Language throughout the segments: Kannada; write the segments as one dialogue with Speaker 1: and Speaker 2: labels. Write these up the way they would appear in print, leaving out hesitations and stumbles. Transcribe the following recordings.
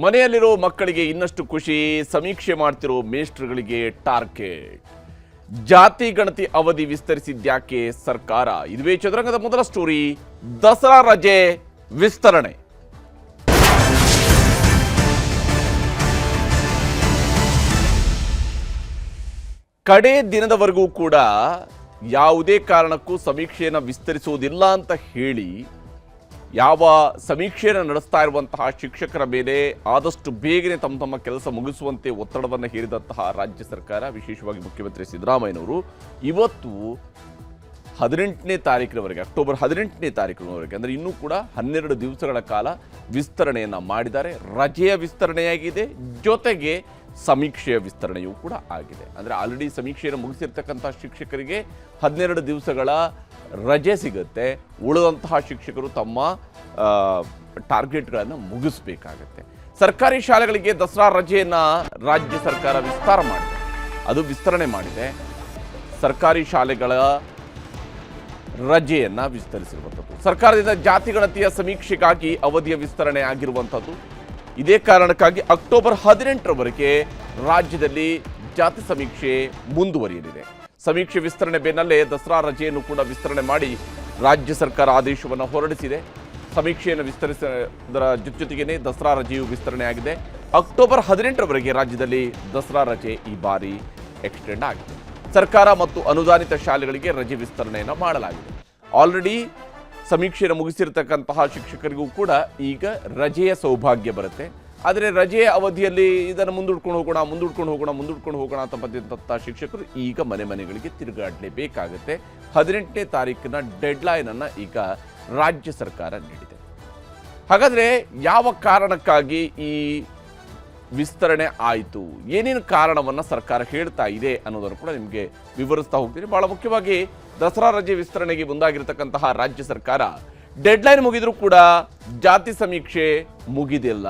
Speaker 1: ಮನೆಯಲ್ಲಿರೋ ಮಕ್ಕಳಿಗೆ ಇನ್ನಷ್ಟು ಖುಷಿ, ಸಮೀಕ್ಷೆ ಮಾಡ್ತಿರೋ ಮೇಷ್ಟ್ರುಗಳಿಗೆ ಟಾರ್ಗೆಟ್. ಜಾತಿ ಗಣತಿ ಅವಧಿ ವಿಸ್ತರಿಸಿದ್ಯಾಕೆ ಸರ್ಕಾರ? ಇದುವೇ ಚದುರಂಗದ ಮೊದಲ ಸ್ಟೋರಿ. ದಸರಾ ರಜೆ ವಿಸ್ತರಣೆ. ಕಡೆ ದಿನದವರೆಗೂ ಕೂಡ ಯಾವುದೇ ಕಾರಣಕ್ಕೂ ಸಮೀಕ್ಷೆಯನ್ನು ವಿಸ್ತರಿಸುವುದಿಲ್ಲ ಅಂತ ಹೇಳಿ ಯಾವ ಸಮೀಕ್ಷೆಯನ್ನು ನಡೆಸ್ತಾ ಇರುವಂತಹ ಶಿಕ್ಷಕರ ಮೇಲೆ ಆದಷ್ಟು ಬೇಗನೆ ತಮ್ಮ ಕೆಲಸ ಮುಗಿಸುವಂತೆ ಒತ್ತಡವನ್ನು ಹೇರಿದಂತಹ ರಾಜ್ಯ ಸರ್ಕಾರ, ವಿಶೇಷವಾಗಿ ಮುಖ್ಯಮಂತ್ರಿ ಸಿದ್ದರಾಮಯ್ಯನವರು ಇವತ್ತು 18ನೇ ತಾರೀಕಿನವರೆಗೆ, ಅಕ್ಟೋಬರ್ 18ನೇ ತಾರೀಕಿನವರೆಗೆ, ಅಂದರೆ ಇನ್ನೂ ಕೂಡ 12 ದಿವಸಗಳ ಕಾಲ ವಿಸ್ತರಣೆಯನ್ನು ಮಾಡಿದ್ದಾರೆ. ರಜೆಯ ವಿಸ್ತರಣೆಯಾಗಿದೆ, ಜೊತೆಗೆ ಸಮೀಕ್ಷೆಯ ವಿಸ್ತರಣೆಯೂ ಕೂಡ ಆಗಿದೆ. ಅಂದರೆ ಆಲ್ರೆಡಿ ಸಮೀಕ್ಷೆಯನ್ನು ಮುಗಿಸಿರ್ತಕ್ಕಂಥ ಶಿಕ್ಷಕರಿಗೆ 12 ದಿವಸಗಳ ರಜೆ ಸಿಗುತ್ತೆ. ಉಳಿದಂತಹ ಶಿಕ್ಷಕರು ತಮ್ಮ ಟಾರ್ಗೆಟ್ಗಳನ್ನು ಮುಗಿಸ್ಬೇಕಾಗತ್ತೆ. ಸರ್ಕಾರಿ ಶಾಲೆಗಳಿಗೆ ದಸರಾ ರಜೆಯನ್ನು ರಾಜ್ಯ ಸರ್ಕಾರ ವಿಸ್ತರಣೆ ಮಾಡಿದೆ. ಸರ್ಕಾರಿ ಶಾಲೆಗಳ ರಜೆಯನ್ನು ವಿಸ್ತರಿಸಿರುವಂಥದ್ದು. ಸರ್ಕಾರದಿಂದ ಜಾತಿ ಗಣತಿಯ ಸಮೀಕ್ಷೆಗಾಗಿ ಅವಧಿಯ ವಿಸ್ತರಣೆ ಆಗಿರುವಂಥದ್ದು. ಇದೇ ಕಾರಣಕ್ಕಾಗಿ ಅಕ್ಟೋಬರ್ 18ರವರೆಗೆ ರಾಜ್ಯದಲ್ಲಿ ಜಾತಿ ಸಮೀಕ್ಷೆ ಮುಂದುವರಿಯಲಿದೆ. ಸಮೀಕ್ಷೆ ವಿಸ್ತರಣೆ ಬೆನ್ನಲ್ಲೇ ದಸರಾ ರಜೆಯನ್ನು ಕೂಡ ವಿಸ್ತರಣೆ ಮಾಡಿ ರಾಜ್ಯ ಸರ್ಕಾರ ಆದೇಶವನ್ನು ಹೊರಡಿಸಿದೆ. ಸಮೀಕ್ಷೆಯನ್ನು ವಿಸ್ತರಿಸಿದರ ಜೊತೆಗೇನೆ ದಸರಾ ರಜೆಯು ವಿಸ್ತರಣೆ ಆಗಿದೆ. ಅಕ್ಟೋಬರ್ 18ರವರೆಗೆ ರಾಜ್ಯದಲ್ಲಿ ದಸರಾ ರಜೆ ಈ ಬಾರಿ ಎಕ್ಸ್ಟೆಂಡ್ ಆಗಿದೆ. ಸರ್ಕಾರ ಮತ್ತು ಅನುದಾನಿತ ಶಾಲೆಗಳಿಗೆ ರಜೆ ವಿಸ್ತರಣೆಯನ್ನು ಮಾಡಲಾಗಿದೆ. ಆಲ್ರೆಡಿ ಸಮೀಕ್ಷೆಯನ್ನು ಮುಗಿಸಿರ್ತಕ್ಕಂತಹ ಶಿಕ್ಷಕರಿಗೂ ಕೂಡ ಈಗ ರಜೆಯ ಸೌಭಾಗ್ಯ ಬರುತ್ತೆ. ಆದರೆ ರಜೆಯ ಅವಧಿಯಲ್ಲಿ ಇದನ್ನು ಮುಂದೂಡ್ಕೊಂಡು ಹೋಗೋಣ ಅಂತ ಬಂದಂಥ ಶಿಕ್ಷಕರು ಈಗ ಮನೆಗಳಿಗೆ ತಿರುಗಾಡಲೇಬೇಕಾಗುತ್ತೆ. 18ನೇ ತಾರೀಕಿನ ಡೆಡ್ಲೈನನ್ನು ಈಗ ರಾಜ್ಯ ಸರ್ಕಾರ ನೀಡಿದೆ. ಹಾಗಾದರೆ ಯಾವ ಕಾರಣಕ್ಕಾಗಿ ಈ ವಿಸ್ತರಣೆ ಆಯಿತು, ಏನೇನು ಕಾರಣವನ್ನು ಸರ್ಕಾರ ಹೇಳ್ತಾ ಇದೆ ಅನ್ನೋದನ್ನು ಕೂಡ ನಿಮಗೆ ವಿವರಿಸ್ತಾ ಹೋಗ್ತೀನಿ. ಬಹಳ ಮುಖ್ಯವಾಗಿ ದಸರಾ ರಜೆ ವಿಸ್ತರಣೆಗೆ ಮುಂದಾಗಿರತಕ್ಕಂತಹ ರಾಜ್ಯ ಸರ್ಕಾರ ಡೆಡ್ಲೈನ್ ಮುಗಿದ್ರೂ ಕೂಡ ಜಾತಿ ಸಮೀಕ್ಷೆ ಮುಗಿದಿಲ್ಲ.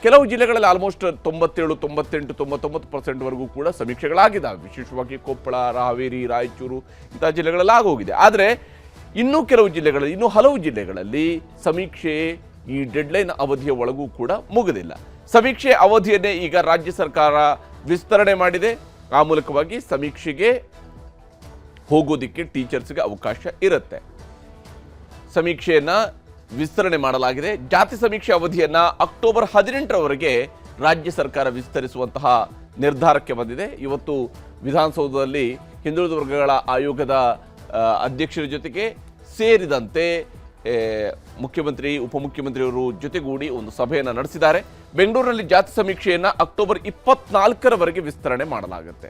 Speaker 1: ಕೆಲವು ಜಿಲ್ಲೆಗಳಲ್ಲಿ ಆಲ್ಮೋಸ್ಟ್ 97, 98, 99% ವರೆಗೂ ಕೂಡ ಸಮೀಕ್ಷೆಗಳಾಗಿದ್ದಾವೆ. ವಿಶೇಷವಾಗಿ ಕೊಪ್ಪಳ, ಹಾವೇರಿ, ರಾಯಚೂರು ಇಂಥ ಜಿಲ್ಲೆಗಳಲ್ಲಿ ಆಗೋಗಿದೆ. ಆದರೆ ಇನ್ನೂ ಹಲವು ಜಿಲ್ಲೆಗಳಲ್ಲಿ ಸಮೀಕ್ಷೆ ಈ ಡೆಡ್ಲೈನ್ ಅವಧಿಯ ಒಳಗೂ ಕೂಡ ಮುಗಿದಿಲ್ಲ. ಸಮೀಕ್ಷೆ ಅವಧಿಯನ್ನೇ ಈಗ ರಾಜ್ಯ ಸರ್ಕಾರ ವಿಸ್ತರಣೆ ಮಾಡಿದೆ. ಆ ಮೂಲಕವಾಗಿ ಸಮೀಕ್ಷೆಗೆ ಹೋಗೋದಿಕ್ಕೆ ಟೀಚರ್ಸ್ಗೆ ಅವಕಾಶ ಇರುತ್ತೆ. ಸಮೀಕ್ಷೆಯನ್ನು ವಿಸ್ತರಣೆ ಮಾಡಲಾಗಿದೆ. ಜಾತಿ ಸಮೀಕ್ಷೆ ಅವಧಿಯನ್ನು ಅಕ್ಟೋಬರ್ 18ರವರೆಗೆ ರಾಜ್ಯ ಸರ್ಕಾರ ವಿಸ್ತರಿಸುವಂತಹ ನಿರ್ಧಾರಕ್ಕೆ ಬಂದಿದೆ. ಇವತ್ತು ವಿಧಾನಸೌಧದಲ್ಲಿ ಹಿಂದುಳಿದ ವರ್ಗಗಳ ಆಯೋಗದ ಅಧ್ಯಕ್ಷರ ಜೊತೆಗೆ ಸೇರಿದಂತೆ ಮುಖ್ಯಮಂತ್ರಿ, ಉಪಮುಖ್ಯಮಂತ್ರಿಯವರು ಜೊತೆಗೂಡಿ ಒಂದು ಸಭೆಯನ್ನು ನಡೆಸಿದ್ದಾರೆ. ಬೆಂಗಳೂರಿನಲ್ಲಿ ಜಾತಿ ಸಮೀಕ್ಷೆಯನ್ನು ಅಕ್ಟೋಬರ್ 24ರವರೆಗೆ ವಿಸ್ತರಣೆ ಮಾಡಲಾಗುತ್ತೆ.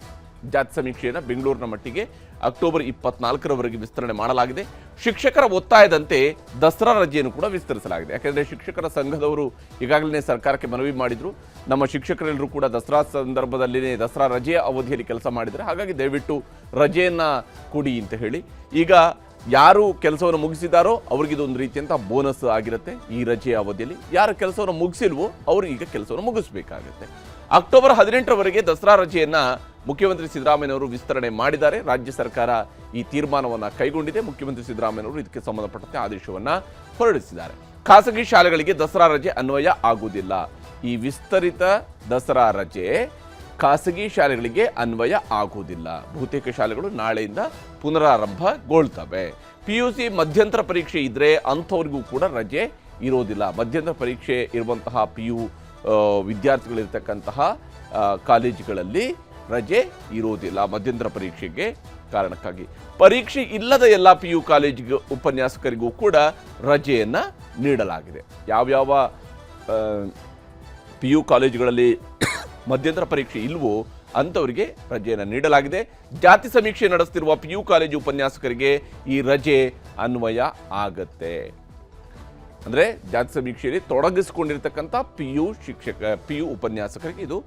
Speaker 1: ಜಾತಿ ಸಮೀಕ್ಷೆಯನ್ನು ಬೆಂಗಳೂರಿನ ಮಟ್ಟಿಗೆ ಅಕ್ಟೋಬರ್ 24ರವರೆಗೆ ವಿಸ್ತರಣೆ ಮಾಡಲಾಗಿದೆ. ಶಿಕ್ಷಕರ ಒತ್ತಾಯದಂತೆ ದಸರಾ ರಜೆಯನ್ನು ಕೂಡ ವಿಸ್ತರಿಸಲಾಗಿದೆ. ಯಾಕೆಂದರೆ ಶಿಕ್ಷಕರ ಸಂಘದವರು ಈಗಾಗಲೇ ಸರ್ಕಾರಕ್ಕೆ ಮನವಿ ಮಾಡಿದ್ರು, ನಮ್ಮ ಶಿಕ್ಷಕರೆಲ್ಲರೂ ಕೂಡ ದಸರಾ ಸಂದರ್ಭದಲ್ಲಿ ದಸರಾ ರಜೆಯ ಅವಧಿಯಲ್ಲಿ ಕೆಲಸ ಮಾಡಿದರೆ, ಹಾಗಾಗಿ ದಯವಿಟ್ಟು ರಜೆಯನ್ನು ಕೊಡಿ ಅಂತ ಹೇಳಿ. ಈಗ ಯಾರು ಕೆಲಸವನ್ನು ಮುಗಿಸಿದಾರೋ ಅವ್ರಿಗಿದೊಂದು ರೀತಿಯಂಥ ಬೋನಸ್ ಆಗಿರುತ್ತೆ ಈ ರಜೆಯ ಅವಧಿಯಲ್ಲಿ. ಯಾರು ಕೆಲಸವನ್ನು ಮುಗಿಸಿಲ್ವೋ ಅವರು ಈಗ ಕೆಲಸವನ್ನು ಮುಗಿಸ್ಬೇಕಾಗುತ್ತೆ. ಅಕ್ಟೋಬರ್ 18ರವರೆಗೆ ದಸರಾ ರಜೆಯನ್ನು ಮುಖ್ಯಮಂತ್ರಿ ಸಿದ್ದರಾಮಯ್ಯನವರು ವಿಸ್ತರಣೆ ಮಾಡಿದ್ದಾರೆ. ರಾಜ್ಯ ಸರ್ಕಾರ ಈ ತೀರ್ಮಾನವನ್ನು ಕೈಗೊಂಡಿದೆ. ಮುಖ್ಯಮಂತ್ರಿ ಸಿದ್ದರಾಮಯ್ಯನವರು ಇದಕ್ಕೆ ಸಂಬಂಧಪಟ್ಟಂತೆ ಆದೇಶವನ್ನು ಹೊರಡಿಸಿದ್ದಾರೆ. ಖಾಸಗಿ ಶಾಲೆಗಳಿಗೆ ದಸರಾ ರಜೆ ಅನ್ವಯ ಆಗುವುದಿಲ್ಲ. ಈ ವಿಸ್ತರಿತ ದಸರಾ ರಜೆ ಖಾಸಗಿ ಶಾಲೆಗಳಿಗೆ ಅನ್ವಯ ಆಗುವುದಿಲ್ಲ. ಬಹುತೇಕ ಶಾಲೆಗಳು ನಾಳೆಯಿಂದ ಪುನರಾರಂಭಗೊಳ್ತವೆ. PUC ಮಧ್ಯಂತರ ಪರೀಕ್ಷೆ ಇದ್ದರೆ ಅಂಥವ್ರಿಗೂ ಕೂಡ ರಜೆ ಇರೋದಿಲ್ಲ. ಮಧ್ಯಂತರ ಪರೀಕ್ಷೆ ಇರುವಂತಹ PU ವಿದ್ಯಾರ್ಥಿಗಳಿರ್ತಕ್ಕಂತಹ ಕಾಲೇಜುಗಳಲ್ಲಿ ರಜೆ ಇರೋದಿಲ್ಲ ಮಧ್ಯಂತರ ಪರೀಕ್ಷೆಗೆ ಕಾರಣಕ್ಕಾಗಿ. ಪರೀಕ್ಷೆ ಇಲ್ಲದ ಎಲ್ಲ PU ಕಾಲೇಜಿಗೆ ಉಪನ್ಯಾಸಕರಿಗೂ ಕೂಡ ರಜೆಯನ್ನು ನೀಡಲಾಗಿದೆ. ಯಾವ್ಯಾವ PU ಕಾಲೇಜುಗಳಲ್ಲಿ ಮಧ್ಯಂತರ ಪರೀಕ್ಷೆ ಇಲ್ವೋ ಅಂಥವರಿಗೆ ರಜೆಯನ್ನು ನೀಡಲಾಗಿದೆ. ಜಾತಿ ಸಮೀಕ್ಷೆ ನಡೆಸ್ತಿರುವ PU ಕಾಲೇಜು ಉಪನ್ಯಾಸಕರಿಗೆ ಈ ರಜೆ ಅನ್ವಯ ಆಗತ್ತೆ. ಅಂದರೆ ಜಾತಿ ಸಮೀಕ್ಷೆಯಲ್ಲಿ ತೊಡಗಿಸಿಕೊಂಡಿರ್ತಕ್ಕಂಥ PU ಉಪನ್ಯಾಸಕರಿಗೆ ಇದು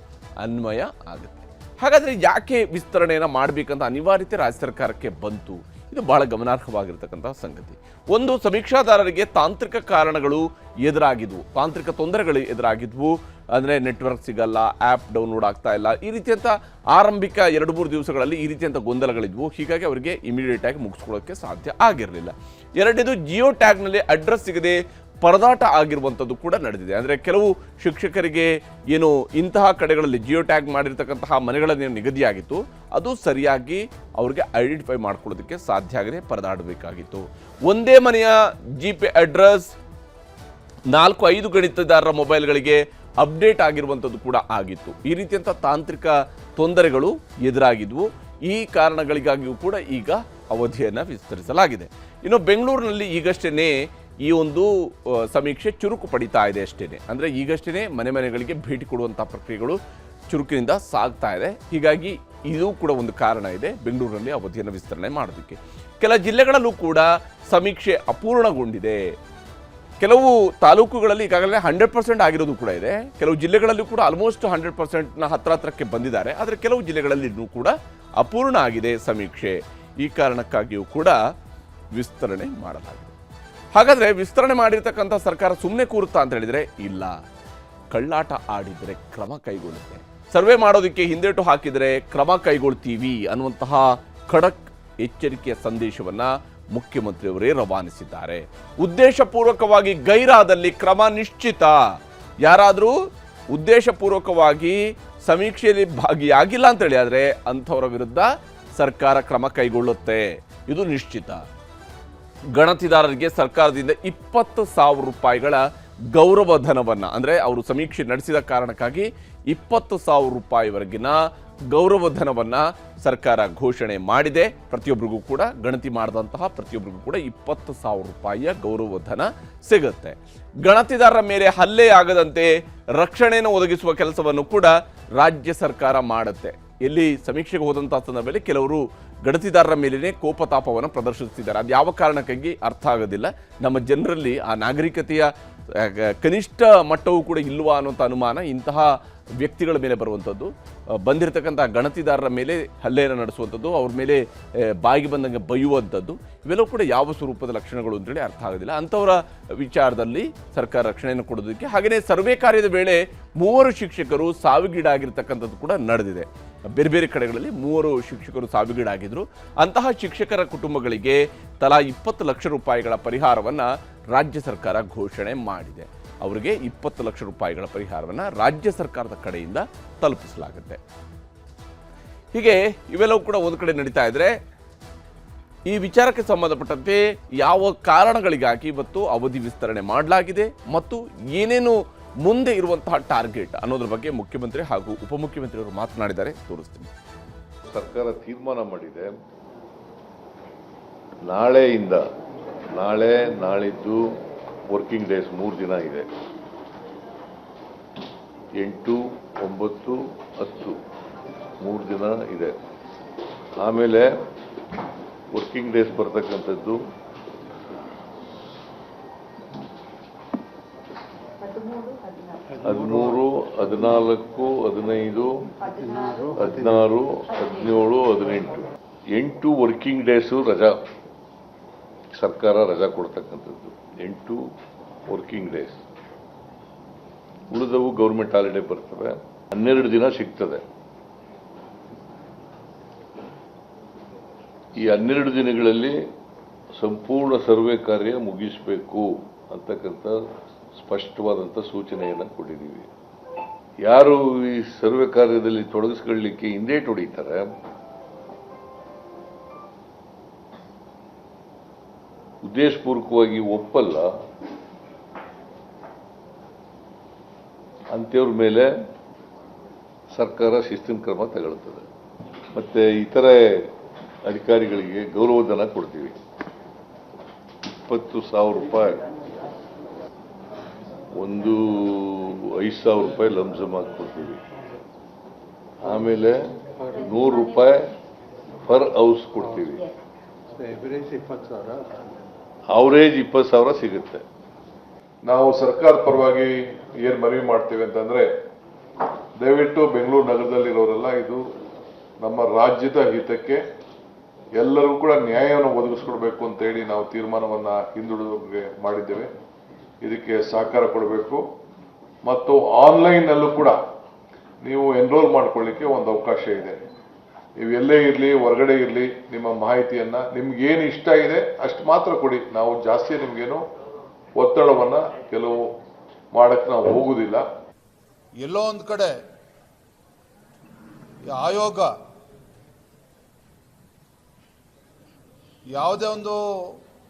Speaker 1: ಅನ್ವಯ ಆಗುತ್ತೆ. ಹಾಗಾದರೆ ಯಾಕೆ ವಿಸ್ತರಣೆಯನ್ನು ಮಾಡಬೇಕಂತ ಅನಿವಾರ್ಯತೆ ರಾಜ್ಯ ಸರ್ಕಾರಕ್ಕೆ ಬಂತು? ಇದು ಬಹಳ ಗಮನಾರ್ಹವಾಗಿರ್ತಕ್ಕಂಥ ಸಂಗತಿ. ಒಂದು, ಸಮೀಕ್ಷಾದಾರರಿಗೆ ತಾಂತ್ರಿಕ ಕಾರಣಗಳು ಎದುರಾಗಿದ್ವು, ತಾಂತ್ರಿಕ ತೊಂದರೆಗಳು ಎದುರಾಗಿದ್ವು. ಅಂದರೆ ನೆಟ್ವರ್ಕ್ ಸಿಗಲ್ಲ, ಆ್ಯಪ್ ಡೌನ್ಲೋಡ್ ಆಗ್ತಾ ಇಲ್ಲ, ಈ ರೀತಿಯಂಥ ಆರಂಭಿಕ 2-3 ದಿವಸಗಳಲ್ಲಿ ಈ ರೀತಿಯಂಥ ಗೊಂದಲಗಳಿದ್ವು. ಹೀಗಾಗಿ ಅವರಿಗೆ ಇಮಿಡಿಯೇಟ್ ಆಗಿ ಮುಗಿಸ್ಕೊಳ್ಳೋಕ್ಕೆ ಸಾಧ್ಯ ಆಗಿರಲಿಲ್ಲ. ಎರಡನೇದು, ಜಿಯೋ ಟ್ಯಾಗ್ನಲ್ಲಿ ಅಡ್ರೆಸ್ ಸಿಗದೆ ಪರದಾಟ ಆಗಿರುವಂಥದ್ದು ಕೂಡ ನಡೆದಿದೆ. ಅಂದರೆ ಕೆಲವು ಶಿಕ್ಷಕರಿಗೆ ಏನು ಇಂತಹ ಕಡೆಗಳಲ್ಲಿ ಜಿಯೋ ಟ್ಯಾಗ್ ಮಾಡಿರ್ತಕ್ಕಂತಹ ಮನೆಗಳನ್ನೇನು ನಿಗದಿಯಾಗಿತ್ತು ಅದು ಸರಿಯಾಗಿ ಅವ್ರಿಗೆ ಐಡೆಂಟಿಫೈ ಮಾಡ್ಕೊಳ್ಳೋದಕ್ಕೆ ಸಾಧ್ಯ ಆಗದೆ ಪರದಾಡಬೇಕಾಗಿತ್ತು. ಒಂದೇ ಮನೆಯ GP ಅಡ್ರೆಸ್ 4-5 ಗಣಿತದಾರರ ಮೊಬೈಲ್ಗಳಿಗೆ ಅಪ್ಡೇಟ್ ಆಗಿರುವಂಥದ್ದು ಕೂಡ ಆಗಿತ್ತು. ಈ ರೀತಿಯಂಥ ತಾಂತ್ರಿಕ ತೊಂದರೆಗಳು ಎದುರಾಗಿದ್ವು. ಈ ಕಾರಣಗಳಿಗಾಗಿಯೂ ಕೂಡ ಈಗ ಅವಧಿಯನ್ನು ವಿಸ್ತರಿಸಲಾಗಿದೆ. ಇನ್ನು ಬೆಂಗಳೂರಿನಲ್ಲಿ ಈಗಷ್ಟೇ ಈ ಒಂದು ಸಮೀಕ್ಷೆ ಚುರುಕು ಪಡಿತಾ ಇದೆ ಅಷ್ಟೇ. ಅಂದರೆ ಈಗಷ್ಟೇ ಮನೆಗಳಿಗೆ ಭೇಟಿ ಕೊಡುವಂಥ ಪ್ರಕ್ರಿಯೆಗಳು ಚುರುಕಿನಿಂದ ಸಾಗ್ತಾ ಇದೆ. ಹೀಗಾಗಿ ಇದು ಕೂಡ ಒಂದು ಕಾರಣ ಇದೆ ಬೆಂಗಳೂರಿನಲ್ಲಿ ಅವಧಿಯನ್ನು ವಿಸ್ತರಣೆ ಮಾಡೋದಕ್ಕೆ. ಕೆಲ ಜಿಲ್ಲೆಗಳಲ್ಲೂ ಕೂಡ ಸಮೀಕ್ಷೆ ಅಪೂರ್ಣಗೊಂಡಿದೆ. ಕೆಲವು ತಾಲೂಕುಗಳಲ್ಲಿ ಈಗಾಗಲೇ 100% ಆಗಿರೋದು ಕೂಡ ಇದೆ. ಕೆಲವು ಜಿಲ್ಲೆಗಳಲ್ಲಿ ಕೂಡ ಆಲ್ಮೋಸ್ಟ್ 100%ನ ಹತ್ರಕ್ಕೆ ಬಂದಿದ್ದಾರೆ. ಆದರೆ ಕೆಲವು ಜಿಲ್ಲೆಗಳಲ್ಲಿ ಇನ್ನೂ ಕೂಡ ಅಪೂರ್ಣ ಆಗಿದೆ ಸಮೀಕ್ಷೆ. ಈ ಕಾರಣಕ್ಕಾಗಿಯೂ ಕೂಡ ವಿಸ್ತರಣೆ ಮಾಡಲಾಗಿದೆ. ಹಾಗಾದರೆ ವಿಸ್ತರಣೆ ಮಾಡಿರ್ತಕ್ಕಂಥ ಸರ್ಕಾರ ಸುಮ್ಮನೆ ಕೂರುತ್ತಾ ಅಂತ ಹೇಳಿದರೆ ಇಲ್ಲ, ಕಳ್ಳಾಟ ಆಡಿದರೆ ಕ್ರಮ ಕೈಗೊಳ್ಳುತ್ತೆ, ಸರ್ವೆ ಮಾಡೋದಕ್ಕೆ ಹಿಂದೇಟು ಹಾಕಿದರೆ ಕ್ರಮ ಕೈಗೊಳ್ತೀವಿ ಅನ್ನುವಂತಹ ಖಡಕ್ ಎಚ್ಚರಿಕೆಯ ಸಂದೇಶವನ್ನು ಮುಖ್ಯಮಂತ್ರಿಯವರೇ ರವಾನಿಸಿದ್ದಾರೆ. ಉದ್ದೇಶಪೂರ್ವಕವಾಗಿ ಗೈರಾದಲ್ಲಿ ಕ್ರಮ ನಿಶ್ಚಿತ. ಯಾರಾದರೂ ಉದ್ದೇಶಪೂರ್ವಕವಾಗಿ ಸಮೀಕ್ಷೆಯಲ್ಲಿ ಭಾಗಿಯಾಗಿಲ್ಲ ಅಂತ ಹೇಳಿ ಆದರೆ ಅಂಥವರ ವಿರುದ್ಧ ಸರ್ಕಾರ ಕ್ರಮ ಕೈಗೊಳ್ಳುತ್ತೆ, ಇದು ನಿಶ್ಚಿತ. ಗಣತಿದಾರರಿಗೆ ಸರ್ಕಾರದಿಂದ 20,000 ರೂಪಾಯಿಗಳ ಗೌರವಧನವನ್ನು, ಅಂದರೆ ಅವರು ಸಮೀಕ್ಷೆ ನಡೆಸಿದ ಕಾರಣಕ್ಕಾಗಿ 20,000 ರೂಪಾಯಿವರೆಗಿನ ಗೌರವಧನವನ್ನು ಸರ್ಕಾರ ಘೋಷಣೆ ಮಾಡಿದೆ. ಪ್ರತಿಯೊಬ್ಬರಿಗೂ ಕೂಡ ಗಣತಿ ಮಾಡಿದಂತಹ ಪ್ರತಿಯೊಬ್ಬರಿಗೂ ಕೂಡ 20,000 ರೂಪಾಯಿಯ ಗೌರವಧನ ಸಿಗುತ್ತೆ. ಗಣತಿದಾರರ ಮೇಲೆ ಹಲ್ಲೆ ಆಗದಂತೆ ರಕ್ಷಣೆಯನ್ನು ಒದಗಿಸುವ ಕೆಲಸವನ್ನು ಕೂಡ ರಾಜ್ಯ ಸರ್ಕಾರ ಮಾಡುತ್ತೆ. ಎಲ್ಲಿ ಸಮೀಕ್ಷೆಗೆ ಹೋದಂಥ ಸಂದರ್ಭದಲ್ಲಿ ಕೆಲವರು ಗಣತಿದಾರರ ಮೇಲೇ ಕೋಪತಾಪವನ್ನು ಪ್ರದರ್ಶಿಸ್ತಿದ್ದಾರೆ. ಅದು ಯಾವ ಕಾರಣಕ್ಕಾಗಿ ಅರ್ಥ ಆಗೋದಿಲ್ಲ. ನಮ್ಮ ಜನರಲ್ಲಿ ಆ ನಾಗರಿಕತೆಯ ಕನಿಷ್ಠ ಮಟ್ಟವೂ ಕೂಡ ಇಲ್ವಾ ಅನ್ನುವಂಥ ಅನುಮಾನ ಇಂತಹ ವ್ಯಕ್ತಿಗಳ ಮೇಲೆ ಬರುವಂಥದ್ದು. ಬಂದಿರತಕ್ಕಂಥ ಗಣತಿದಾರರ ಮೇಲೆ ಹಲ್ಲೆಯನ್ನು ನಡೆಸುವಂಥದ್ದು, ಅವ್ರ ಮೇಲೆ ಬಾಯಿಗೆ ಬಂದಂಗೆ ಬೈಯುವಂಥದ್ದು, ಇವೆಲ್ಲವೂ ಕೂಡ ಯಾವ ಸ್ವರೂಪದ ಲಕ್ಷಣಗಳು ಅಂತೇಳಿ ಅರ್ಥ ಆಗೋದಿಲ್ಲ. ಅಂಥವರ ವಿಚಾರದಲ್ಲಿ ಸರ್ಕಾರ ರಕ್ಷಣೆಯನ್ನು ಕೊಡೋದಕ್ಕೆ, ಹಾಗೆಯೇ ಸರ್ವೆ ಕಾರ್ಯದ ವೇಳೆ 3 ಶಿಕ್ಷಕರು ಸಾವಿಗೀಡಾಗಿರ್ತಕ್ಕಂಥದ್ದು ಕೂಡ ನಡೆದಿದೆ. ಬೇರೆ ಬೇರೆ ಕಡೆಗಳಲ್ಲಿ 3 ಶಿಕ್ಷಕರು ಸಾವಿಗೀಡಾಗಿದ್ದರು. ಅಂತಹ ಶಿಕ್ಷಕರ ಕುಟುಂಬಗಳಿಗೆ ತಲಾ 20 ಲಕ್ಷ ರೂಪಾಯಿಗಳ ಪರಿಹಾರವನ್ನು ರಾಜ್ಯ ಸರ್ಕಾರ ಘೋಷಣೆ ಮಾಡಿದೆ. ಅವರಿಗೆ 20 ಲಕ್ಷ ರೂಪಾಯಿಗಳ ಪರಿಹಾರವನ್ನು ರಾಜ್ಯ ಸರ್ಕಾರದ ಕಡೆಯಿಂದ ತಲುಪಿಸಲಾಗುತ್ತೆ. ಹೀಗೆ ಇವೆಲ್ಲವೂ ಕೂಡ ಒಂದು ಕಡೆ ನಡೀತಾ ಇದ್ರೆ, ಈ ವಿಚಾರಕ್ಕೆ ಸಂಬಂಧಪಟ್ಟಂತೆ ಯಾವ ಕಾರಣಗಳಿಗಾಗಿ ಇವತ್ತು ಅವಧಿ ವಿಸ್ತರಣೆ ಮಾಡಲಾಗಿದೆ ಮತ್ತು ಏನೇನು ಮುಂದೆ ಇರುವಂತಹ ಟಾರ್ಗೆಟ್ ಅನ್ನೋದ್ರ ಬಗ್ಗೆ ಮುಖ್ಯಮಂತ್ರಿ ಹಾಗೂ ಉಪಮುಖ್ಯಮಂತ್ರಿಯವರು ಮಾತನಾಡಿದ್ದಾರೆ, ತೋರಿಸ್ತೀನಿ.
Speaker 2: ಸರ್ಕಾರ ತೀರ್ಮಾನ ಮಾಡಿದೆ, ನಾಳೆಯಿಂದ ನಾಳಿದ್ದು ವರ್ಕಿಂಗ್ ಡೇಸ್ 3 ದಿನ ಇದೆ. 8, 9, 10 3 ದಿನ ಇದೆ. ಆಮೇಲೆ ವರ್ಕಿಂಗ್ ಡೇಸ್ ಬರ್ತಕ್ಕಂಥದ್ದು 13, 14, 15, 16, 17, 18 8 ವರ್ಕಿಂಗ್ ಡೇಸು ರಜಾ, ಸರ್ಕಾರ ರಜಾ ಕೊಡ್ತಕ್ಕಂಥದ್ದು 8 ವರ್ಕಿಂಗ್ ಡೇಸ್. ಉಳಿದವು ಗೌರ್ಮೆಂಟ್ ಹಾಲಿಡೇ ಬರ್ತವೆ. 12 ದಿನ ಸಿಗ್ತದೆ. ಈ 12 ದಿನಗಳಲ್ಲಿ ಸಂಪೂರ್ಣ ಸರ್ವೆ ಕಾರ್ಯ ಮುಗಿಸಬೇಕು ಅಂತಕ್ಕಂಥ ಸ್ಪಷ್ಟವಾದಂಥ ಸೂಚನೆಯನ್ನು ಕೊಟ್ಟಿದ್ದೀವಿ. ಯಾರು ಈ ಸರ್ವೆ ಕಾರ್ಯದಲ್ಲಿ ತೊಡಗಿಸ್ಕೊಳ್ಳಲಿಕ್ಕೆ ಹಿಂದೇಟು ಹೊಡಿತಾರೆ, ಉದ್ದೇಶಪೂರ್ವಕವಾಗಿ ಒಪ್ಪಲ್ಲ, ಅಂಥವ್ರ ಮೇಲೆ ಸರ್ಕಾರ ಶಿಸ್ತಿನ ಕ್ರಮ ತಗೊಳ್ತದೆ. ಮತ್ತೆ ಇತರೆ ಅಧಿಕಾರಿಗಳಿಗೆ ಗೌರವಧನ ಕೊಡ್ತೀವಿ. 20,000 ರೂಪಾಯಿ, ಒಂದು 5,000 ರೂಪಾಯಿ ಲಂಸಮ್ ಆಗಿ ಕೊಡ್ತೀವಿ. ಆಮೇಲೆ 100 ರೂಪಾಯಿ ಪರ್ ಹೌಸ್ ಕೊಡ್ತೀವಿ. ಅವರೇಜ್ 20,000 ಸಿಗುತ್ತೆ.
Speaker 3: ನಾವು ಸರ್ಕಾರ ಪರವಾಗಿ ಏನು ಮನವಿ ಮಾಡ್ತೀವಿ ಅಂತಂದ್ರೆ, ದಯವಿಟ್ಟು ಬೆಂಗಳೂರು ನಗರದಲ್ಲಿರೋರೆಲ್ಲ ಇದು ನಮ್ಮ ರಾಜ್ಯದ ಹಿತಕ್ಕೆ ಎಲ್ಲರೂ ಕೂಡ ನ್ಯಾಯವನ್ನು ಒದಗಿಸ್ಕೊಡ್ಬೇಕು ಅಂತ ಹೇಳಿ ನಾವು ತೀರ್ಮಾನವನ್ನ ಹಿಂದುಳಿದವರಿಗೆ ಮಾಡಿದ್ದೇವೆ. ಇದಕ್ಕೆ ಸಹಕಾರ ಕೊಡಬೇಕು ಮತ್ತು ಆನ್ಲೈನ್ನಲ್ಲೂ ಕೂಡ ನೀವು ಎನ್ರೋಲ್ ಮಾಡ್ಕೊಳ್ಳಿಕ್ಕೆ ಒಂದು ಅವಕಾಶ ಇದೆ. ನೀವು ಎಲ್ಲೇ ಇರಲಿ, ಹೊರಗಡೆ ಇರಲಿ, ನಿಮ್ಮ ಮಾಹಿತಿಯನ್ನ ನಿಮ್ಗೇನು ಇಷ್ಟ ಇದೆ ಅಷ್ಟು ಮಾತ್ರ ಕೊಡಿ. ನಾವು ಜಾಸ್ತಿ ನಿಮ್ಗೇನು ಒತ್ತಡವನ್ನ ಕೆಲವು ಮಾಡಕ್ಕೆ ನಾವು ಹೋಗುದಿಲ್ಲ.
Speaker 4: ಎಲ್ಲೋ ಒಂದು ಕಡೆ ಈ ಆಯೋಗ ಯಾವುದೇ ಒಂದು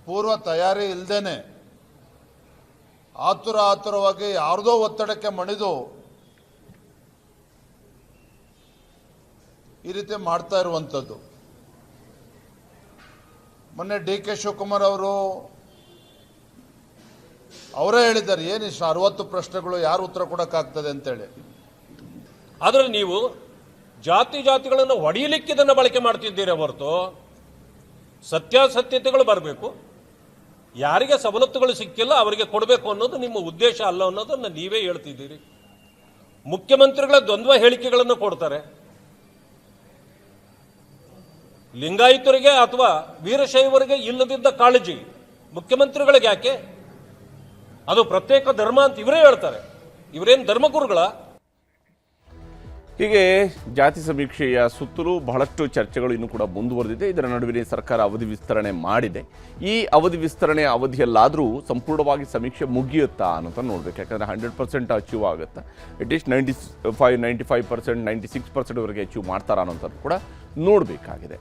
Speaker 4: ಪೂರ್ವ ತಯಾರಿ ಇಲ್ಲದೇನೆ ಆತುರವಾಗಿ ಯಾರ್ದೋ ಒತ್ತಡಕ್ಕೆ ಮಣಿದು ಈ ರೀತಿ ಮಾಡ್ತಾ ಇರುವಂಥದ್ದು. ಮೊನ್ನೆ DK ಶಿವಕುಮಾರ್ ಅವರೇ ಹೇಳಿದ್ದಾರೆ, ಏನಿಷ್ಟು 60 ಪ್ರಶ್ನೆಗಳು ಯಾರು ಉತ್ತರ ಕೊಡೋಕ್ಕಾಗ್ತದೆ ಅಂತೇಳಿ.
Speaker 5: ಆದರೆ ನೀವು ಜಾತಿಗಳನ್ನು ಹೊಡೆಯಲಿಕ್ಕೆ ಇದನ್ನು ಬಳಕೆ ಮಾಡ್ತಿದ್ದೀರಿ ಹೊರತು ಸತ್ಯಾಸತ್ಯತೆಗಳು ಬರಬೇಕು, ಯಾರಿಗೆ ಸವಲತ್ತುಗಳು ಸಿಕ್ಕಿಲ್ಲ ಅವರಿಗೆ ಕೊಡಬೇಕು ಅನ್ನೋದು ನಿಮ್ಮ ಉದ್ದೇಶ ಅಲ್ಲ ಅನ್ನೋದನ್ನು ನೀವೇ ಹೇಳ್ತಿದ್ದೀರಿ. ಮುಖ್ಯಮಂತ್ರಿಗಳ ದ್ವಂದ್ವ ಹೇಳಿಕೆಗಳನ್ನು ಕೊಡ್ತಾರೆ. ಲಿಂಗಾಯತರಿಗೆ ಅಥವಾ ವೀರಶೈವರಿಗೆ ಇಲ್ಲದಿದ್ದ ಕಾಳಜಿ ಮುಖ್ಯಮಂತ್ರಿಗಳಿಗೆ ಯಾಕೆ? ಅದು ಪ್ರತ್ಯೇಕ ಧರ್ಮ ಅಂತ ಇವರೇ ಹೇಳ್ತಾರೆ. ಇವರೇನು ಧರ್ಮಗುರುಗಳ?
Speaker 1: ಹೀಗೆ ಜಾತಿ ಸಮೀಕ್ಷೆಯ ಸುತ್ತಲೂ ಬಹಳಷ್ಟು ಚರ್ಚೆಗಳು ಇನ್ನೂ ಕೂಡ ಮುಂದುವರೆದಿದೆ. ಇದರ ನಡುವೆ ಸರ್ಕಾರ ಅವಧಿ ವಿಸ್ತರಣೆ ಮಾಡಿದೆ. ಈ ಅವಧಿ ವಿಸ್ತರಣೆ ಅವಧಿಯಲ್ಲಾದರೂ ಸಂಪೂರ್ಣವಾಗಿ ಸಮೀಕ್ಷೆ ಮುಗಿಯುತ್ತಾ ಅನ್ನೋಂತ ನೋಡ್ಬೇಕು. ಯಾಕಂದರೆ 100% ಅಚೀವ್ ಆಗುತ್ತಾ, ಅಟ್ಲೀಸ್ಟ್ 95%, 96%ವರೆಗೆ ಅಚೀವ್ ಮಾಡ್ತಾರಾ ಅನ್ನೋಂಥದ್ದು ಕೂಡ ನೋಡಬೇಕಾಗಿದೆ.